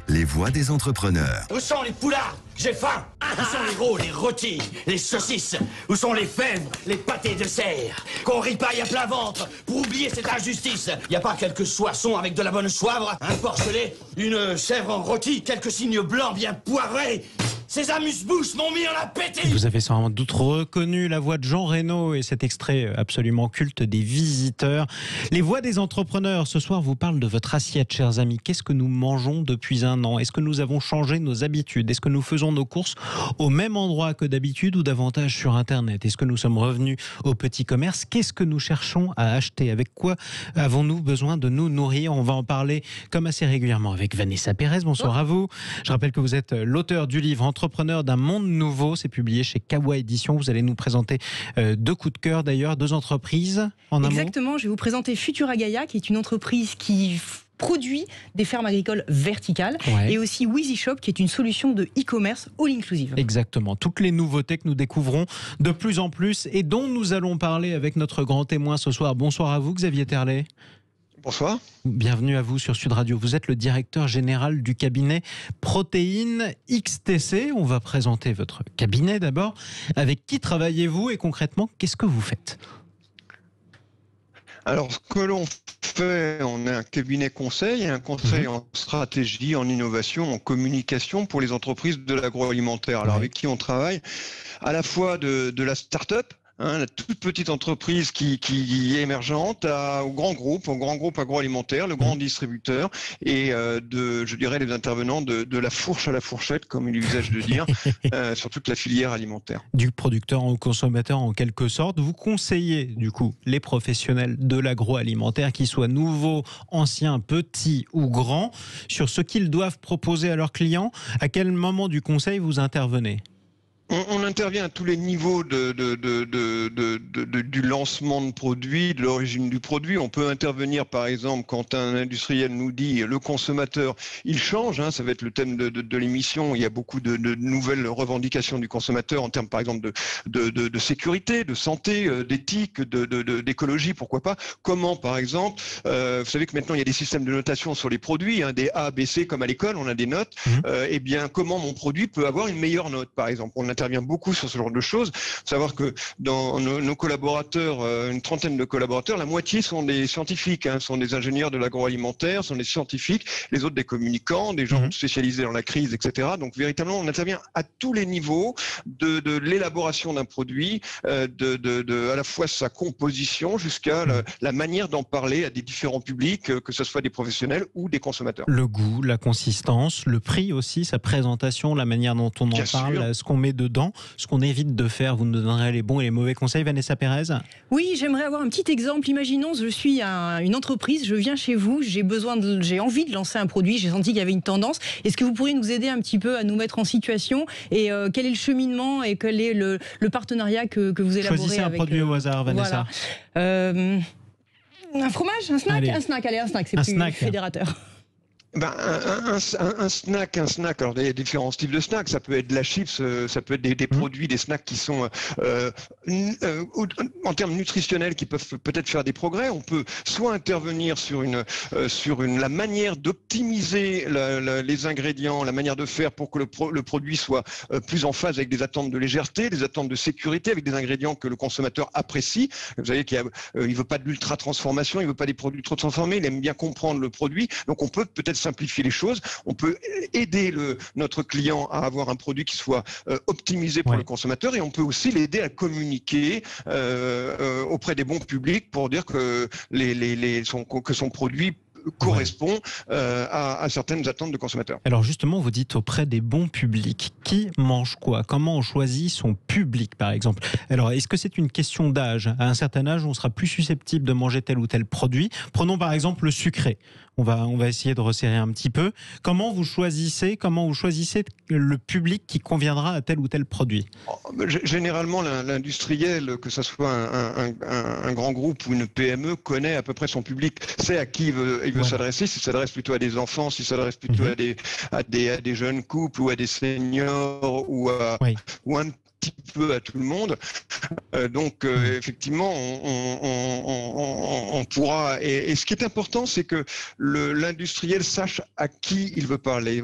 les voix des entrepreneurs. Où sont les poulards? J'ai faim. Où sont les gros, les rôtis, les saucisses? Où sont les fèvres, les pâtés de serre? Qu'on ripaille à plein ventre pour oublier cette injustice. Y a pas quelques soissons avec de la bonne soivre, un porcelet, une chèvre en rôti, quelques cygnes blancs bien poivrés? Ces amuse-bouches m'ont mis en appétit. Vous avez sans doute reconnu la voix de Jean Reno et cet extrait absolument culte des Visiteurs. Les voix des entrepreneurs, ce soir, vous parlent de votre assiette, chers amis. Qu'est-ce que nous mangeons depuis un an? Est-ce que nous avons changé nos habitudes? Est-ce que nous faisons nos courses au même endroit que d'habitude ou davantage sur Internet? Est-ce que nous sommes revenus au petit commerce? Qu'est-ce que nous cherchons à acheter? Avec quoi avons-nous besoin de nous nourrir? On va en parler comme assez régulièrement avec Vanessa Pérez. Bonsoir à vous. Je rappelle que vous êtes l'auteur du livre Entrepreneur d'un monde nouveau. C'est publié chez Kawa Édition. Vous allez nous présenter deux coups de cœur d'ailleurs, deux entreprises en un mot. Exactement. Je vais vous présenter Futura Gaia, qui est une entreprise qui produit des fermes agricoles verticales, et aussi Wheezy Shop, qui est une solution de e-commerce all inclusive. Exactement, toutes les nouveautés que nous découvrons de plus en plus et dont nous allons parler avec notre grand témoin ce soir. Bonsoir à vous, Xavier Terlet. Bonsoir. Bienvenue à vous sur Sud Radio. Vous êtes le directeur général du cabinet Protéines XTC. On va présenter votre cabinet d'abord. Avec qui travaillez-vous et concrètement, qu'est-ce que vous faites ? Alors, ce que l'on fait, on a un cabinet conseil, un conseil en stratégie, en innovation, en communication pour les entreprises de l'agroalimentaire. Alors, avec qui on travaille à la fois de la start-up, la toute petite entreprise qui est émergente, au grand groupe agroalimentaire, le grand distributeur, et je dirais les intervenants de la fourche à la fourchette, comme il est l'usage de dire, sur toute la filière alimentaire. Du producteur au consommateur en quelque sorte. Vous conseillez du coup les professionnels de l'agroalimentaire, qu'ils soient nouveaux, anciens, petits ou grands, sur ce qu'ils doivent proposer à leurs clients. À quel moment du conseil vous intervenez ? On intervient à tous les niveaux du lancement de produit, de l'origine du produit. On peut intervenir, par exemple, quand un industriel nous dit le consommateur, il change. Ça va être le thème de l'émission. Il y a beaucoup de nouvelles revendications du consommateur en termes, par exemple, de sécurité, de santé, d'éthique, d'écologie, pourquoi pas. Comment, par exemple, vous savez que maintenant il y a des systèmes de notation sur les produits, des A, B, C, comme à l'école, on a des notes. Eh bien, comment mon produit peut avoir une meilleure note, par exemple. On intervient beaucoup sur ce genre de choses. Faut savoir que dans nos collaborateurs, une trentaine de collaborateurs, la moitié sont des scientifiques, sont des ingénieurs de l'agroalimentaire, sont des scientifiques, les autres des communicants, des gens spécialisés dans la crise, etc. Donc véritablement, on intervient à tous les niveaux de l'élaboration d'un produit, à la fois sa composition jusqu'à la manière d'en parler à des différents publics, que ce soit des professionnels ou des consommateurs. Le goût, la consistance, le prix aussi, sa présentation, la manière dont on en parle, ce qu'on met dedans, ce qu'on évite de faire. Vous nous donnerez les bons et les mauvais conseils, Vanessa Pérez? Oui, j'aimerais avoir un petit exemple. Imaginons, je suis une entreprise, je viens chez vous, j'ai envie de lancer un produit, j'ai senti qu'il y avait une tendance. Est-ce que vous pourriez nous aider un petit peu à nous mettre en situation et quel est le cheminement et quel est le partenariat que vous élaborez? Choisissez un produit au hasard, Vanessa. Voilà. Un fromage, un snack, allez, un snack, c'est plus fédérateur. Un snack. Alors, il y a différents types de snacks. Ça peut être de la chips, ça peut être des produits, des snacks qui sont en termes nutritionnels qui peuvent peut-être faire des progrès. On peut soit intervenir sur la manière d'optimiser les ingrédients, la manière de faire pour que le produit soit plus en phase avec des attentes de légèreté, des attentes de sécurité, avec des ingrédients que le consommateur apprécie. Vous savez qu'il veut pas de l'ultra transformation, il veut pas des produits trop transformés, il aime bien comprendre le produit. Donc on peut peut-être simplifier les choses, on peut aider notre client à avoir un produit qui soit optimisé pour le consommateur, et on peut aussi l'aider à communiquer auprès des bons publics pour dire que son produit correspond à certaines attentes de consommateurs. Alors justement, vous dites auprès des bons publics. Qui mange quoi? Comment on choisit son public, par exemple? Alors, est-ce que c'est une question d'âge? À un certain âge, on sera plus susceptible de manger tel ou tel produit. Prenons par exemple le sucré. On va essayer de resserrer un petit peu. Comment vous choisissez le public qui conviendra à tel ou tel produit? Généralement, l'industriel, que ce soit un grand groupe ou une PME, connaît à peu près son public, sait à qui il veut s'adresser, s'il s'adresse plutôt à des enfants, s'il s'adresse plutôt à des jeunes couples ou à des seniors ou à petit peu à tout le monde. Donc effectivement, on pourra. Et ce qui est important, c'est que l'industriel sache à qui il veut parler.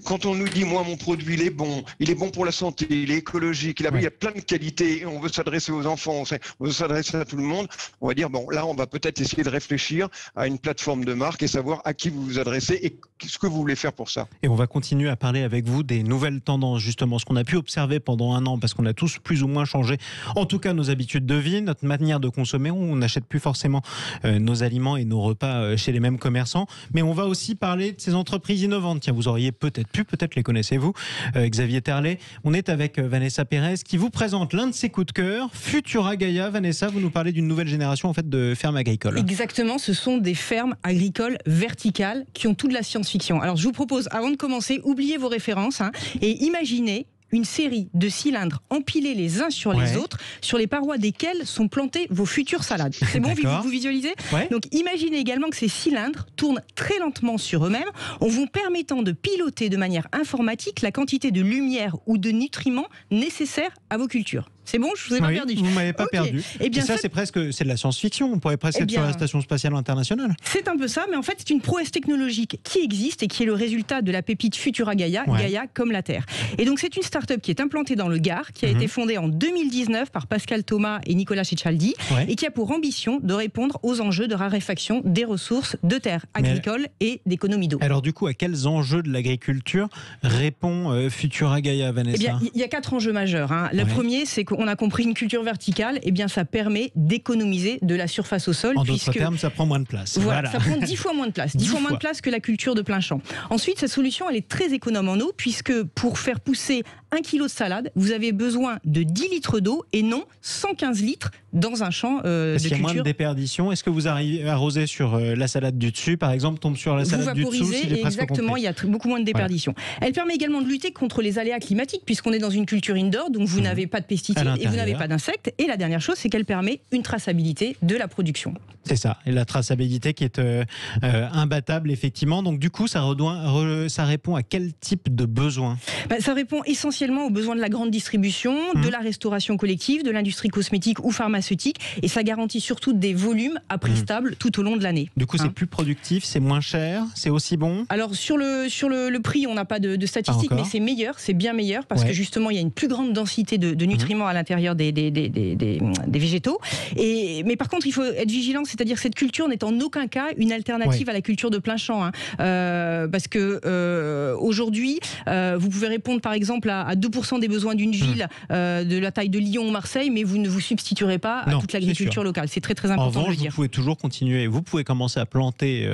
Quand on nous dit, moi, mon produit, il est bon pour la santé, il est écologique, il y a plein de qualités, et on veut s'adresser aux enfants, on veut s'adresser à tout le monde, on va dire, bon, là, on va peut-être essayer de réfléchir à une plateforme de marque et savoir à qui vous vous adressez et ce que vous voulez faire pour ça. Et on va continuer à parler avec vous des nouvelles tendances, justement, ce qu'on a pu observer pendant un an, parce qu'on a tous plus ou moins changé, en tout cas nos habitudes de vie, notre manière de consommer. On n'achète plus forcément nos aliments et nos repas chez les mêmes commerçants, mais on va aussi parler de ces entreprises innovantes. Tiens, vous auriez peut-être les connaissez-vous, Xavier Terlet. On est avec Vanessa Pérez qui vous présente l'un de ses coups de cœur, Futura Gaia. Vanessa, vous nous parlez d'une nouvelle génération en fait de fermes agricoles. Exactement, ce sont des fermes agricoles verticales qui ont tout de la science-fiction. Alors je vous propose, avant de commencer, oubliez vos références et imaginez une série de cylindres empilés les uns sur les autres, sur les parois desquels sont plantées vos futures salades. C'est bon, vous visualisez ? Donc imaginez également que ces cylindres tournent très lentement sur eux-mêmes, en vous permettant de piloter de manière informatique la quantité de lumière ou de nutriments nécessaires à vos cultures. C'est bon, je vous ai pas perdu. Vous m'avez pas perdu. Et bien ça, c'est de la science-fiction. On pourrait presque être sur la Station spatiale internationale. C'est un peu ça, mais en fait, c'est une prouesse technologique qui existe et qui est le résultat de la pépite Futura Gaia, Gaia comme la Terre. Et donc, c'est une start-up qui est implantée dans le Gard, qui a été fondée en 2019 par Pascal Thomas et Nicolas Cecaldi, et qui a pour ambition de répondre aux enjeux de raréfaction des ressources de terres agricoles et d'économie d'eau. Alors, du coup, à quels enjeux de l'agriculture répond Futura Gaia, Vanessa ? Eh bien, il y a 4 enjeux majeurs. Le premier, c'est qu'on a compris une culture verticale, eh bien, ça permet d'économiser de la surface au sol. En d'autres termes, ça prend moins de place. Voilà. Ça prend 10 fois moins de place. 10 fois moins de place que la culture de plein champ. Ensuite, cette solution, elle est très économe en eau, puisque pour faire pousser 1 kg de salade, vous avez besoin de 10 litres d'eau et non 115 litres dans un champ de culture. Est-ce qu'il y a moins de déperdition ? Est-ce que vous arrivez à arroser sur la salade du dessus, par exemple, tombe sur la salade du dessous, si j'ai presque exactement, compris. Il y a beaucoup moins de déperdition. Elle permet également de lutter contre les aléas climatiques, puisqu'on est dans une culture indoor, donc vous n'avez pas de pesticides et vous n'avez pas d'insectes. Et la dernière chose, c'est qu'elle permet une traçabilité de la production. C'est ça, et la traçabilité qui est imbattable, effectivement. Donc du coup, ça répond à quel type de besoin ? Ça répond essentiellement aux besoins de la grande distribution, de la restauration collective, de l'industrie cosmétique ou pharmaceutique, et ça garantit surtout des volumes à prix stable tout au long de l'année. Du coup, c'est plus productif, c'est moins cher, c'est aussi bon ? Alors sur le prix, on n'a pas de statistiques, mais c'est meilleur, c'est bien meilleur, parce que justement, il y a une plus grande densité de nutriments à l'intérieur des végétaux. Mais par contre, il faut être vigilant, c'est-à-dire que cette culture n'est en aucun cas une alternative à la culture de plein champ. Parce que aujourd'hui, vous pouvez répondre par exemple à 2% des besoins d'une ville de la taille de Lyon ou Marseille, mais vous ne vous substituerez pas à toute l'agriculture locale. C'est très très important de le dire. En revanche, vous pouvez toujours continuer. Vous pouvez commencer à planter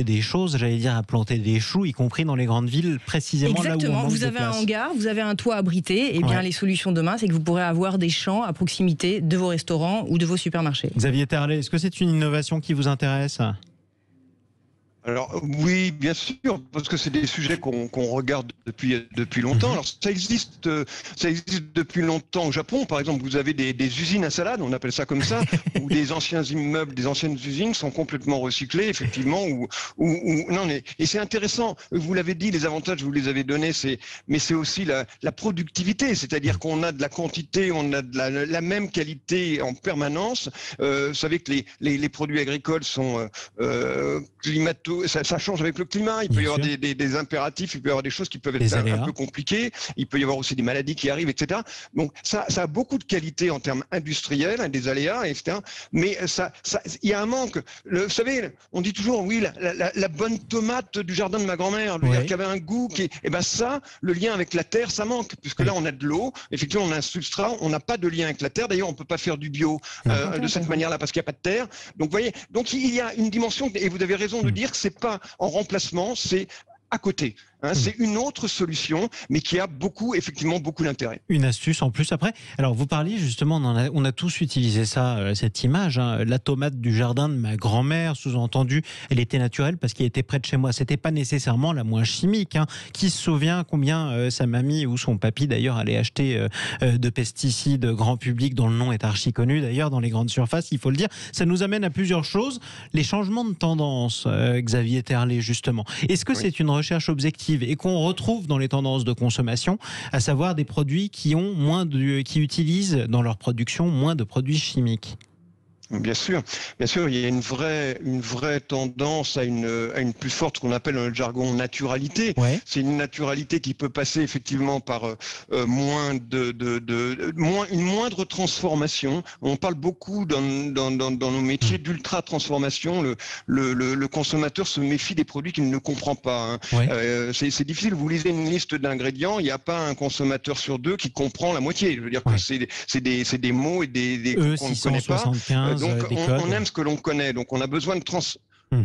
des choses, à planter des choux, y compris dans les grandes villes, précisément là où on manque de place. Vous avez un hangar, vous avez un toit abrité, et bien les solutions demain, c'est que vous pourrez avoir des champs à proximité de vos restaurants ou de vos supermarchés. Xavier Terlet, est-ce que c'est une innovation qui vous intéresse ? Alors oui, bien sûr, parce que c'est des sujets qu'on regarde depuis longtemps. Alors ça existe depuis longtemps au Japon. Par exemple, vous avez des usines à salade, on appelle ça comme ça, où des anciens immeubles, des anciennes usines sont complètement recyclés, effectivement. Et c'est intéressant. Vous l'avez dit, les avantages vous les avez donnés, mais c'est aussi la productivité, c'est-à-dire qu'on a de la quantité, on a de la même qualité en permanence. Vous savez que les produits agricoles sont ça change avec le climat, il peut y avoir des impératifs, il peut y avoir des choses qui peuvent être un peu compliquées, il peut y avoir aussi des maladies qui arrivent, etc. Donc ça a beaucoup de qualité en termes industriels, des aléas, etc. Mais il y a un manque. Vous savez, on dit toujours, oui, la bonne tomate du jardin de ma grand-mère, qui avait un goût ça, le lien avec la terre, ça manque, puisque là on a de l'eau, effectivement on a un substrat, on n'a pas de lien avec la terre, d'ailleurs on ne peut pas faire du bio de cette manière-là parce qu'il n'y a pas de terre. Donc vous voyez, il y a une dimension, et vous avez raison de dire que c'est pas en remplacement, c'est à côté. C'est une autre solution, mais qui a effectivement beaucoup d'intérêt. Une astuce en plus après. Alors vous parliez justement, on a tous utilisé ça, cette image, la tomate du jardin de ma grand-mère, sous-entendu, elle était naturelle parce qu'elle était près de chez moi. C'était pas nécessairement la moins chimique. Qui se souvient combien sa mamie ou son papy d'ailleurs allait acheter de pesticides grand public dont le nom est archi connu d'ailleurs dans les grandes surfaces, il faut le dire. Ça nous amène à plusieurs choses. Les changements de tendance, Xavier Terlet justement. Est-ce que c'est une recherche objective évolutive et qu'on retrouve dans les tendances de consommation, à savoir des produits qui qui utilisent dans leur production moins de produits chimiques. Bien sûr, il y a une vraie tendance à une plus forte, ce qu'on appelle dans le jargon naturalité. Ouais. C'est une naturalité qui peut passer effectivement par une moindre transformation. On parle beaucoup dans nos métiers d'ultra transformation. Le consommateur se méfie des produits qu'il ne comprend pas. Hein. Ouais. C'est difficile. Vous lisez une liste d'ingrédients, il n'y a pas un consommateur sur deux qui comprend la moitié. Je veux dire que c'est des mots et des qu'on ne connaît pas. Donc on aime ce que l'on connaît, donc on a besoin de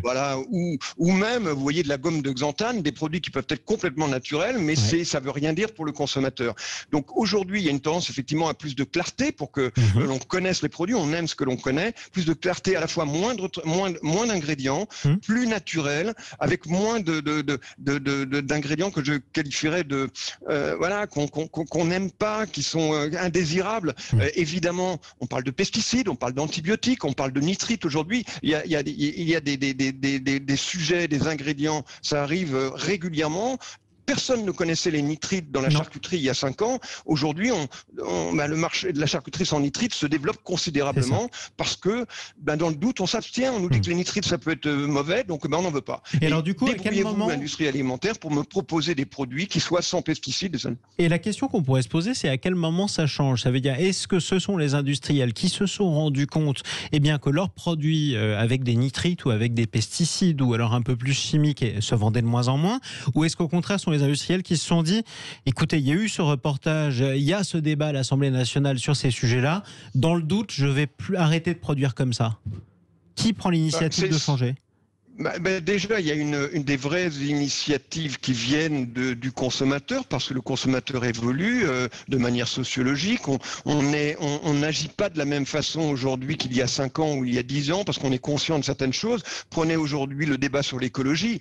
voilà, ou même, vous voyez, de la gomme de xanthane, des produits qui peuvent être complètement naturels, mais ça veut rien dire pour le consommateur. Donc aujourd'hui, il y a une tendance effectivement à plus de clarté pour que l'on connaisse les produits, on aime ce que l'on connaît, plus de clarté, à la fois moins d'ingrédients, plus naturel, avec moins d'ingrédients que je qualifierais qu'on n'aime pas, qui sont indésirables. Évidemment, on parle de pesticides, on parle d'antibiotiques, on parle de nitrites aujourd'hui. Il y a des sujets, des ingrédients, ça arrive régulièrement. Personne ne connaissait les nitrites dans la charcuterie il y a 5 ans. Aujourd'hui, le marché de la charcuterie sans nitrites se développe considérablement parce que, dans le doute, on s'abstient. On nous dit que les nitrites, ça peut être mauvais, donc on n'en veut pas. Et alors, du coup, à quel moment l'industrie alimentaire pour me proposer des produits qui soient sans pesticides. Et la question qu'on pourrait se poser, c'est à quel moment ça change? Ça veut dire, est-ce que ce sont les industriels qui se sont rendus compte que leurs produits avec des nitrites ou avec des pesticides ou alors un peu plus chimiques se vendaient de moins en moins? Ou est-ce qu'au contraire, sont les industriels qui se sont dit, écoutez, il y a eu ce reportage, il y a ce débat à l'Assemblée nationale sur ces sujets-là, dans le doute, je vais plus arrêter de produire comme ça? Qui prend l'initiative de changer? Déjà, il y a une des vraies initiatives qui viennent du consommateur, parce que le consommateur évolue de manière sociologique. On n'agit pas de la même façon aujourd'hui qu'il y a 5 ans ou il y a 10 ans, parce qu'on est conscient de certaines choses. Prenez aujourd'hui le débat sur l'écologie.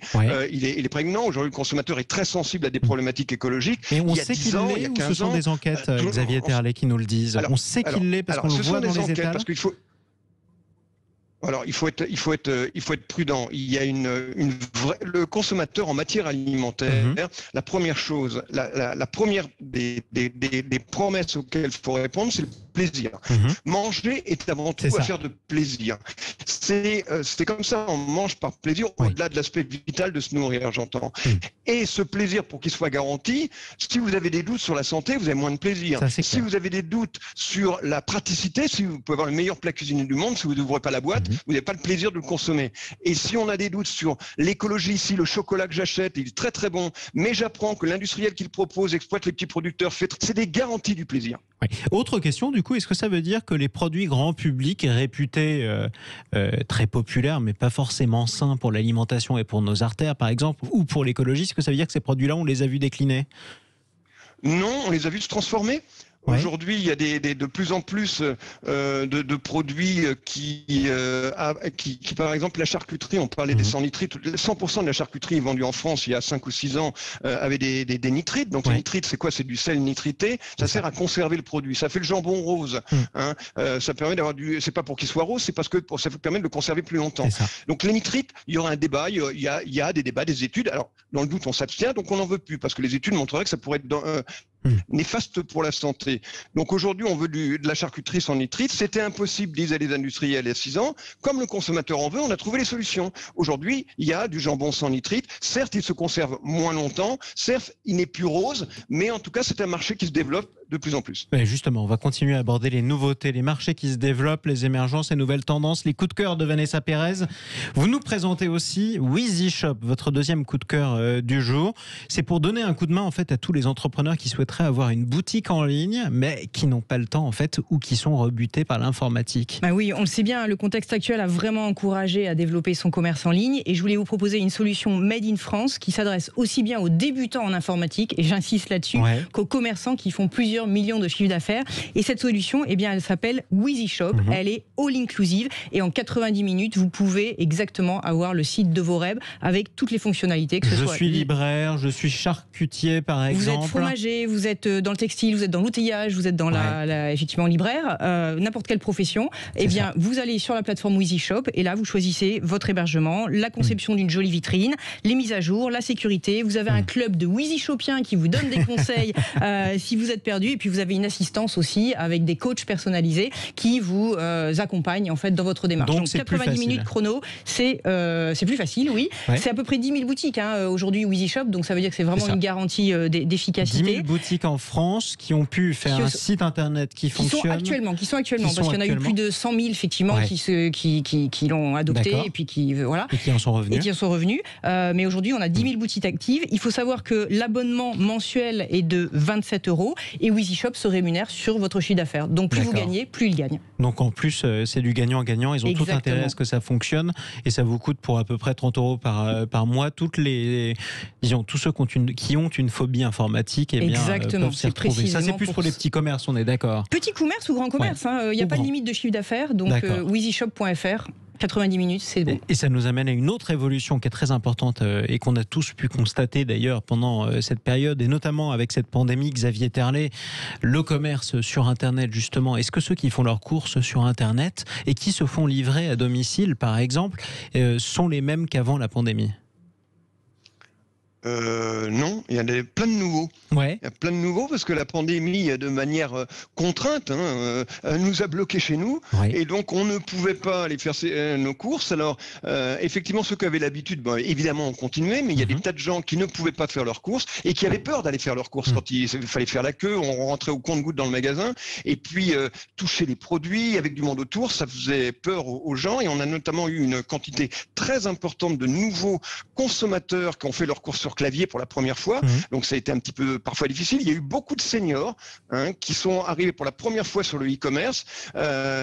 Il est prégnant. Aujourd'hui, le consommateur est très sensible à des problématiques écologiques. Et on sait qu'il l'est, ou ce sont des enquêtes, Xavier Terlet, qui nous le disent? On sait qu'il l'est parce qu'on le voit dans les étals. Parce qu'il faut... Alors, il faut être prudent. Il y a le consommateur en matière alimentaire, la première chose, la première des promesses auxquelles il faut répondre, c'est le plaisir. Manger est avant tout affaire de plaisir. C'est comme ça, on mange par plaisir, au-delà de l'aspect vital de se nourrir, j'entends. Et ce plaisir, pour qu'il soit garanti, si vous avez des doutes sur la santé, vous avez moins de plaisir. Si vous avez des doutes sur la praticité, si vous pouvez avoir le meilleur plat cuisiné du monde, si vous n'ouvrez pas la boîte, vous n'avez pas le plaisir de le consommer. Et si on a des doutes sur l'écologie, si le chocolat que j'achète, il est très très bon, mais j'apprends que l'industriel qui le propose exploite les petits producteurs, c'est des garanties du plaisir. Autre question, du coup, est-ce que ça veut dire que les produits grand public réputés très populaires, mais pas forcément sains pour l'alimentation et pour nos artères, par exemple, ou pour l'écologie, est-ce que ça veut dire que ces produits-là, on les a vus décliner? Non, on les a vus se transformer. Aujourd'hui, il y a de plus en plus de produits qui, par exemple, la charcuterie, on parlait des sans nitrites. 100% de la charcuterie vendue en France il y a 5 ou 6 ans avait des nitrites. Donc les nitrites, c'est quoi? C'est du sel nitrité. Ça sert à conserver le produit. Ça fait le jambon rose. Ça permet d'avoir c'est pas pour qu'il soit rose, c'est parce que ça permet de le conserver plus longtemps. Donc les nitrites, il y aura un débat. Il y a des débats, des études. Alors dans le doute, on s'abstient, donc on n'en veut plus parce que les études montreraient que ça pourrait être néfaste pour la santé. Donc aujourd'hui, on veut de la charcuterie sans nitrite. C'était impossible, disaient les industriels il y a 6 ans. Comme le consommateur en veut, on a trouvé les solutions. Aujourd'hui, il y a du jambon sans nitrite. Certes, il se conserve moins longtemps. Certes, il n'est plus rose. Mais en tout cas, c'est un marché qui se développe de plus en plus. Et justement, on va continuer à aborder les nouveautés, les marchés qui se développent, les émergences, les nouvelles tendances, les coups de cœur de Vanessa Pérez. Vous nous présentez aussi Wheezy Shop, votre deuxième coup de cœur du jour. C'est pour donner un coup de main en fait à tous les entrepreneurs qui souhaiteraient avoir une boutique en ligne, mais qui n'ont pas le temps en fait, ou qui sont rebutés par l'informatique. Oui, on le sait bien, le contexte actuel a vraiment encouragé à développer son commerce en ligne, et je voulais vous proposer une solution made in France qui s'adresse aussi bien aux débutants en informatique, et j'insiste là-dessus, qu'aux commerçants qui font plusieurs plusieurs millions de chiffres d'affaires. Et cette solution, eh bien, elle s'appelle Wheezy Shop. Elle est all-inclusive et en 90 minutes, vous pouvez exactement avoir le site de vos rêves avec toutes les fonctionnalités. Que ce je soit suis libraire, je suis charcutier par exemple. Vous êtes fromager, vous êtes dans le textile, vous êtes dans l'outillage, vous êtes dans effectivement libraire, n'importe quelle profession. Eh bien, vous allez sur la plateforme Wheezy Shop et là, vous choisissez votre hébergement, la conception d'une jolie vitrine, les mises à jour, la sécurité. Vous avez un club de Wheezy Shopiens qui vous donne des conseils si vous êtes perdu. Et puis, vous avez une assistance aussi avec des coachs personnalisés qui vous accompagnent en fait dans votre démarche. Donc 90 minutes chrono, c'est plus facile, oui. Ouais. C'est à peu près 10 000 boutiques aujourd'hui Wheezy Shop, donc ça veut dire que c'est vraiment une garantie d'efficacité. 10 000 boutiques en France qui ont pu faire un site internet qui fonctionne. Qui sont actuellement, parce qu'il y en a eu plus de 100 000 effectivement qui l'ont adopté et puis qui en sont revenus. Mais aujourd'hui, on a 10 000 boutiques actives. Il faut savoir que l'abonnement mensuel est de 27 € et Wheezy Shop se rémunère sur votre chiffre d'affaires. Donc plus vous gagnez, plus il gagne. Donc en plus, c'est du gagnant-gagnant. Ils ont tout intérêt à ce que ça fonctionne et ça vous coûte pour à peu près 30 € par mois. Tous ceux qui ont une phobie informatique, peuvent s'y retrouver. Ça, c'est plus pour les petits commerces, on est d'accord. Petits commerces ou grands commerces, il n'y a pas de limite de chiffre d'affaires. Donc wheezyshop.fr. 90 minutes, c'est bon. Et ça nous amène à une autre évolution qui est très importante et qu'on a tous pu constater d'ailleurs pendant cette période et notamment avec cette pandémie. Xavier Terlet, le commerce sur Internet justement, est-ce que ceux qui font leurs courses sur Internet et qui se font livrer à domicile par exemple sont les mêmes qu'avant la pandémie ? Non, il y a plein de nouveaux. Ouais. Il y a plein de nouveaux parce que la pandémie, de manière contrainte, nous a bloqués chez nous. Ouais. Et donc, on ne pouvait pas aller faire nos courses. Alors, effectivement, ceux qui avaient l'habitude, évidemment, ont continué, mais il y a des tas de gens qui ne pouvaient pas faire leurs courses et qui avaient peur d'aller faire leurs courses quand il fallait faire la queue. On rentrait au compte-gouttes dans le magasin et puis toucher les produits avec du monde autour, ça faisait peur aux gens. Et on a notamment eu une quantité très importante de nouveaux consommateurs qui ont fait leurs courses sur clavier pour la première fois, donc ça a été un petit peu parfois difficile. Il y a eu beaucoup de seniors qui sont arrivés pour la première fois sur le e-commerce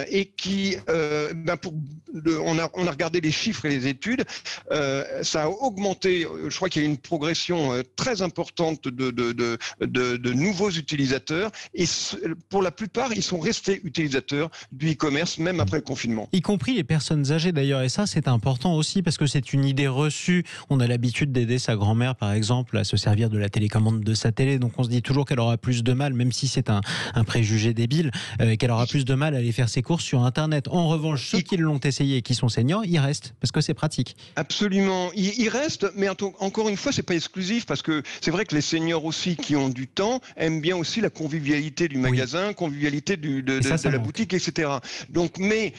et qui, on a regardé les chiffres et les études, ça a augmenté. Je crois qu'il y a eu une progression très importante de nouveaux utilisateurs et pour la plupart, ils sont restés utilisateurs du e-commerce même après le confinement. Y compris les personnes âgées d'ailleurs, et ça c'est important aussi parce que c'est une idée reçue. On a l'habitude d'aider sa grand-mère par exemple à se servir de la télécommande de sa télé, donc on se dit toujours qu'elle aura plus de mal, même si c'est un préjugé débile, qu'elle aura plus de mal à aller faire ses courses sur Internet. En revanche, ceux qui l'ont essayé et qui sont seniors, ils restent parce que c'est pratique. Absolument, ils restent, mais encore une fois, c'est pas exclusif parce que c'est vrai que les seniors aussi qui ont du temps aiment bien aussi la convivialité du magasin, convivialité de la boutique, etc. Donc, mais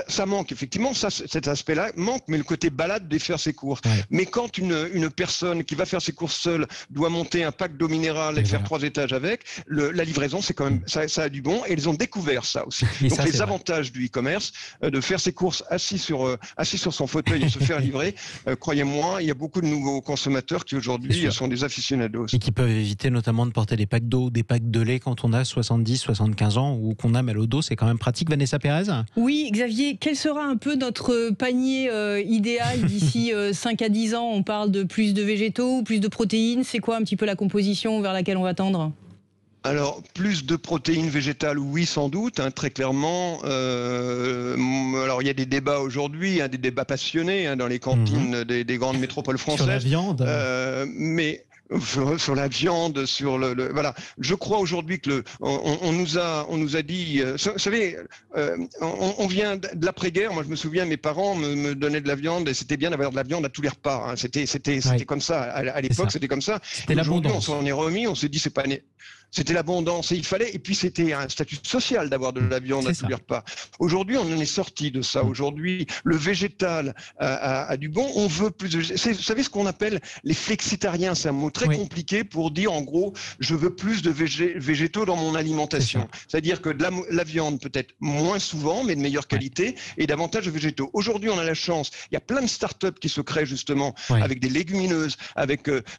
ça manque effectivement, cet aspect-là manque, mais le côté balade de faire ses courses. Ouais. Mais quand une personne qui va faire ses courses seule doit monter un pack d'eau minérale et faire 3 étages avec, la livraison, c'est quand même ça a du bon et ils ont découvert ça aussi. Donc ça, les avantages du e-commerce, de faire ses courses assis sur son fauteuil et se faire livrer, croyez-moi, il y a beaucoup de nouveaux consommateurs qui aujourd'hui sont des aficionados. Et qui peuvent éviter notamment de porter des packs d'eau, des packs de lait quand on a 70, 75 ans ou qu'on a mal au dos, c'est quand même pratique. Vanessa Pérez ? Oui, Xavier, quel sera un peu notre panier idéal d'ici 5 à 10 ans ? On parle de plus de végétaux ou plus de protéines. C'est quoi un petit peu la composition vers laquelle on va tendre ? Alors, plus de protéines végétales, oui, sans doute, très clairement. Alors, il y a des débats aujourd'hui, des débats passionnés dans les cantines des grandes métropoles françaises. Sur la viande mais sur la viande, sur voilà. Je crois aujourd'hui que on nous a dit, vous savez, on vient de l'après-guerre. Moi, je me souviens, mes parents me donnaient de la viande et c'était bien d'avoir de la viande à tous les repas. C'était comme ça à l'époque, c'était comme ça. C'était l'abondance. On s'en est remis, on s'est dit c'est pas né. C'était l'abondance et il fallait, et puis c'était un statut social d'avoir de la viande à tous les repas. Aujourd'hui, on en est sorti de ça. Aujourd'hui, le végétal a du bon. On veut plus de... Vous savez ce qu'on appelle les flexitariens, c'est un mot très compliqué pour dire en gros, je veux plus de végétaux dans mon alimentation. C'est-à-dire que de la viande peut-être moins souvent, mais de meilleure qualité et davantage de végétaux. Aujourd'hui, on a la chance, il y a plein de startups qui se créent justement avec des légumineuses,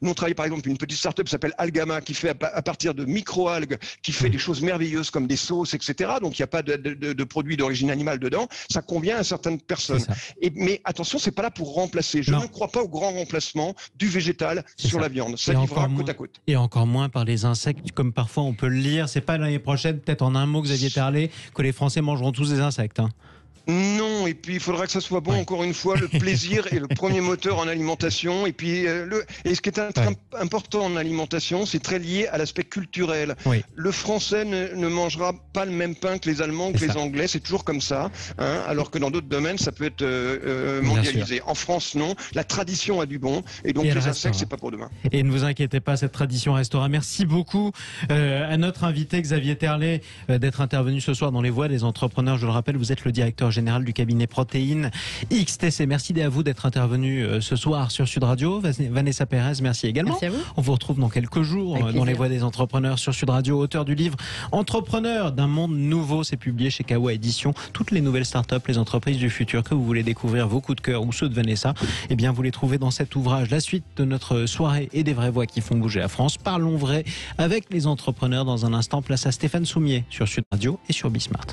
nous on travaille par exemple une petite startup qui s'appelle Algama qui fait à partir partir de micro-algues qui fait des choses merveilleuses comme des sauces, etc. Donc il n'y a pas de produits d'origine animale dedans. Ça convient à certaines personnes. Mais attention, c'est pas là pour remplacer. Je ne crois pas au grand remplacement du végétal sur la viande. Ça vivra côte à côte. Et encore moins par les insectes, comme parfois on peut le lire. C'est pas l'année prochaine, peut-être en un mot, Xavier Terlet, que les Français mangeront tous des insectes. Non, et puis il faudra que ça soit bon, encore une fois, le plaisir est le premier moteur en alimentation, et puis ce qui est important en alimentation, c'est très lié à l'aspect culturel. Le Français ne mangera pas le même pain que les Allemands ou que les Anglais, c'est toujours comme ça, hein, alors que dans d'autres domaines, ça peut être mondialisé. En France, non, la tradition a du bon, et donc les insectes, c'est pas pour demain. Et ne vous inquiétez pas, cette tradition restera. Merci beaucoup à notre invité Xavier Terlet d'être intervenu ce soir dans les Voix des entrepreneurs. Je le rappelle, vous êtes le directeur général du cabinet Protéines XTC. Merci à vous d'être intervenu ce soir sur Sud Radio. Vanessa Pérez, merci également. Merci à vous. On vous retrouve dans quelques jours dans les Voix des entrepreneurs sur Sud Radio. Auteur du livre Entrepreneur d'un monde nouveau, c'est publié chez Kawa Édition. Toutes les nouvelles startups, les entreprises du futur que vous voulez découvrir, vos coups de cœur ou ceux de Vanessa, eh bien vous les trouvez dans cet ouvrage. La suite de notre soirée et des vraies voix qui font bouger la France. Parlons vrai avec les entrepreneurs dans un instant. Place à Stéphane Soumier sur Sud Radio et sur Bismart.